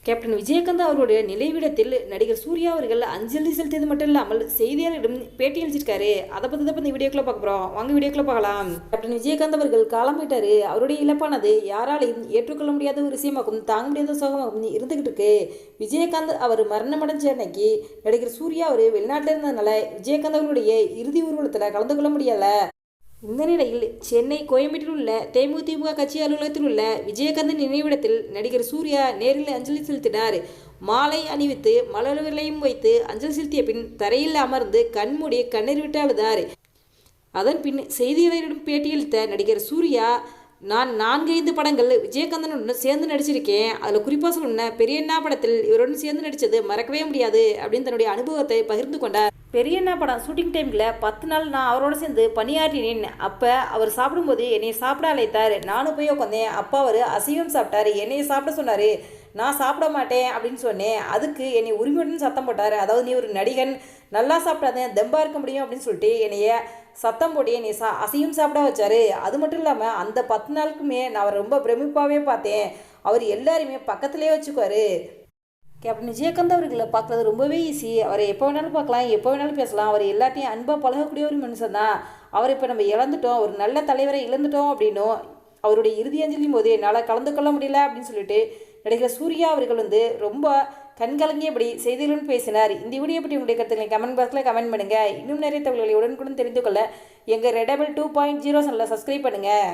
Captain Vijayakanth அவருடைய நினைவிடத்தில் நடிகர் சூர்யா அவர்கள் அஞ்சலி செலுத்தியது மட்டும் இல்லாமல் செய்தியாளரிடம் பேட்டி அளிச்சிருக்காரு. அதை பற்றி தான் இந்த வீடியோக்குள்ள பார்க்க போகிறோம். வாங்க வீடியோக்குள்ள பார்க்கலாம். கேப்டன் விஜயகாந்த் அவர்கள் காலம் போயிட்டாரு. அவருடைய இழப்பானது யாராலையும் ஏற்றுக்கொள்ள முடியாத ஒரு விஷயமாகவும் தாங்க முடியாத சோகமாகவும் இருந்துகிட்டு இருக்கு. விஜயகாந்த் அவர் மரணமடைஞ்ச அன்னைக்கு நடிகர் சூர்யா அவர் வெளிநாட்டில் இருந்ததுனால விஜயகாந்த் அவர்களுடைய இறுதி ஊர்வலத்தில் கலந்து கொள்ள முடியல. இந்த நிலையில் சென்னை கோயம்பேட்டில் உள்ள தேமுதிக கட்சி அலுவலகத்தில் உள்ள விஜயகாந்த் நினைவிடத்தில் நடிகர் சூர்யா நேரில் அஞ்சலி செலுத்தினார். மாலை அணிவித்து மலர் விலையும் வைத்து அஞ்சலி செலுத்திய பின் தரையில் அமர்ந்து கண்மூடி கண்ணீர் விட்டு அழுதார். அதன் பின் செய்தியாளரிடம் பேட்டியளித்த நடிகர் சூர்யா, நான் 4-5 படங்கள் விஜயகாந்தனுடன் சேர்ந்து நடிச்சிருக்கேன். அதில் குறிப்பாக சொல்லணும்னா பெரியண்ணா படத்தில் இவருடன் சேர்ந்து நடித்தது மறக்கவே முடியாது அப்படின்னு தன்னுடைய அனுபவத்தை பகிர்ந்து கொண்டார். பெரியண்ணா படம் ஷூட்டிங் டைமில் 10 நாள் நான் அவரோட சேர்ந்து பணியாற்றினேன். அப்போ அவர் சாப்பிடும்போது என்னை சாப்பிட அழைத்தார். நானும் போய் உட்காந்தேன். அப்போ அவர் அசைவம் சாப்பிட்டார். என்னையை சாப்பிட சொன்னார். நான் சாப்பிட மாட்டேன் அப்படின்னு சொன்னேன். அதுக்கு என்னை உரிமையுடன் சத்தம் போட்டார். அதாவது நீ ஒரு நடிகன், நல்லா சாப்பிடாதேன், தெம்பாக இருக்க முடியும் அப்படின்னு சொல்லிட்டு என்னைய சத்தம் போட்டு என்னை அசையும் சாப்பிட வச்சார். அது மட்டும் இல்லாமல் அந்த 10 நாளுக்குமே நான் அவரை ரொம்ப பிரமிப்பாகவே பார்த்தேன். அவர் எல்லாருமே பக்கத்துலேயே வச்சுக்குவார். கேப்டன் விஜயகாந்த் அவர்களை பார்க்குறது ரொம்பவே ஈஸி. அவரை எப்போ வேணாலும் பார்க்கலாம், எப்போ வேணாலும் பேசலாம். அவர் எல்லாத்தையும் அன்பாக பழகக்கூடிய ஒரு மனுஷன் தான். அவர் இப்போ நம்ம இழந்துட்டோம், ஒரு நல்ல தலைவரை இழந்துட்டோம் அப்படின்னும் அவருடைய இறுதி அஞ்சலியும் போது என்னால் கலந்து கொள்ள முடியல அப்படின்னு சொல்லிட்டு நடிகர் சூர்யா அவர்கள் ரொம்ப கண்கலங்கியபடி செய்திகளுடன் பேசினார். இந்த வீடியோ பற்றி உங்களுடைய கருத்துக்களை கமெண்ட் பாக்ஸில் கமெண்ட் பண்ணுங்கள். இன்னும் நிறைய தகவல்களை உடனுக்குடன் தெரிந்து கொள்ள எங்கள் ரெடபிள் 2.0 சேனலை சப்ஸ்கிரைப் பண்ணுங்கள்.